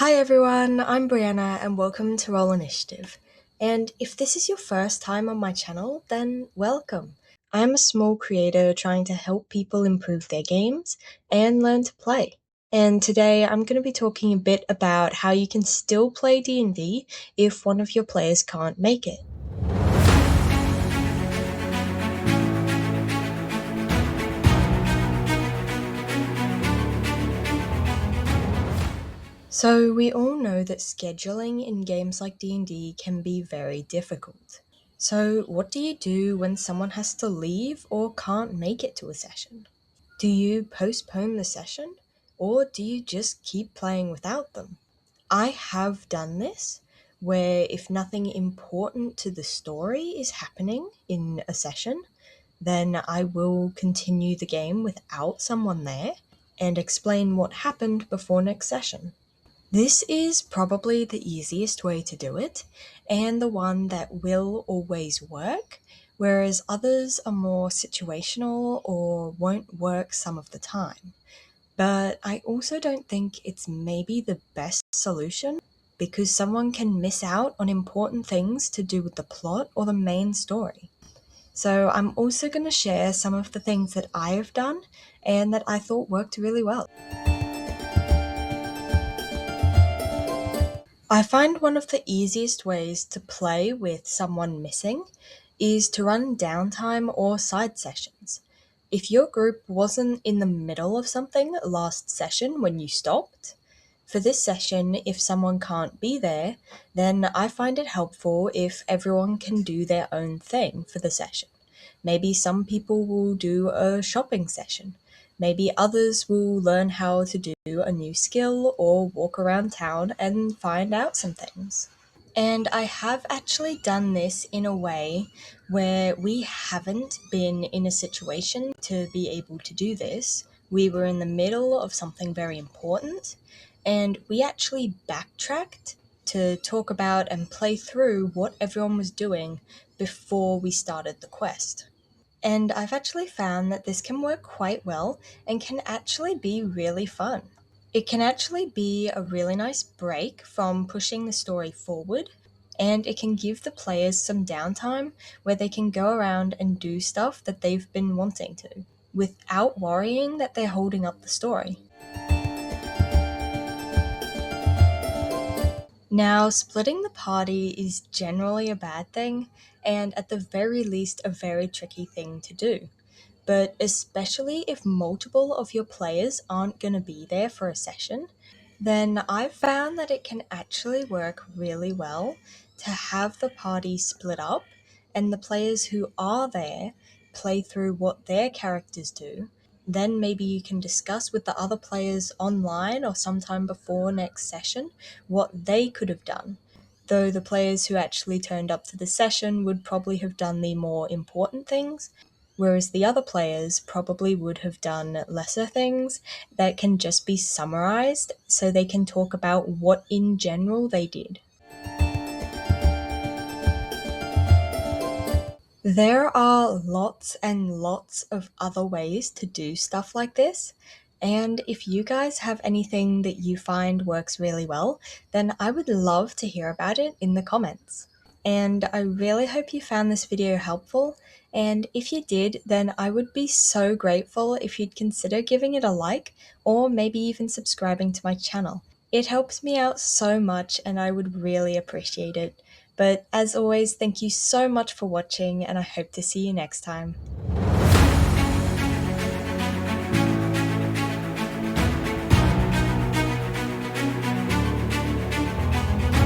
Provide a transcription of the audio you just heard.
Hi everyone, I'm Brianna and welcome to Roll Initiative. And if this is your first time on my channel, then welcome. I'm a small creator trying to help people improve their games and learn to play. And today I'm going to be talking a bit about how you can still play D&D if one of your players can't make it. So we all know that scheduling in games like D&D can be very difficult. So what do you do when someone has to leave or can't make it to a session? Do you postpone the session or do you just keep playing without them? I have done this where if nothing important to the story is happening in a session, then I will continue the game without someone there and explain what happened before next session. This is probably the easiest way to do it, and the one that will always work, whereas others are more situational or won't work some of the time. But I also don't think it's maybe the best solution because someone can miss out on important things to do with the plot or the main story. So I'm also going to share some of the things that I have done and that I thought worked really well. I find one of the easiest ways to play with someone missing is to run downtime or side sessions. If your group wasn't in the middle of something last session when you stopped, for this session, if someone can't be there, then I find it helpful if everyone can do their own thing for the session. Maybe some people will do a shopping session. Maybe others will learn how to do a new skill or walk around town and find out some things. And I have actually done this in a way where we haven't been in a situation to be able to do this. We were in the middle of something very important, and we actually backtracked to talk about and play through what everyone was doing before we started the quest. And I've actually found that this can work quite well and can actually be really fun. It can actually be a really nice break from pushing the story forward, and it can give the players some downtime where they can go around and do stuff that they've been wanting to, without worrying that they're holding up the story. Now, splitting the party is generally a bad thing, and at the very least, a very tricky thing to do. But especially if multiple of your players aren't going to be there for a session, then I've found that it can actually work really well to have the party split up and the players who are there play through what their characters do. Then maybe you can discuss with the other players online or sometime before next session what they could have done. Though the players who actually turned up to the session would probably have done the more important things, whereas the other players probably would have done lesser things that can just be summarized so they can talk about what in general they did. There are lots and lots of other ways to do stuff like this, and if you guys have anything that you find works really well, then I would love to hear about it in the comments. And I really hope you found this video helpful, and if you did, then I would be so grateful if you'd consider giving it a like or maybe even subscribing to my channel. It helps me out so much and I would really appreciate it. But as always, thank you so much for watching and I hope to see you next time.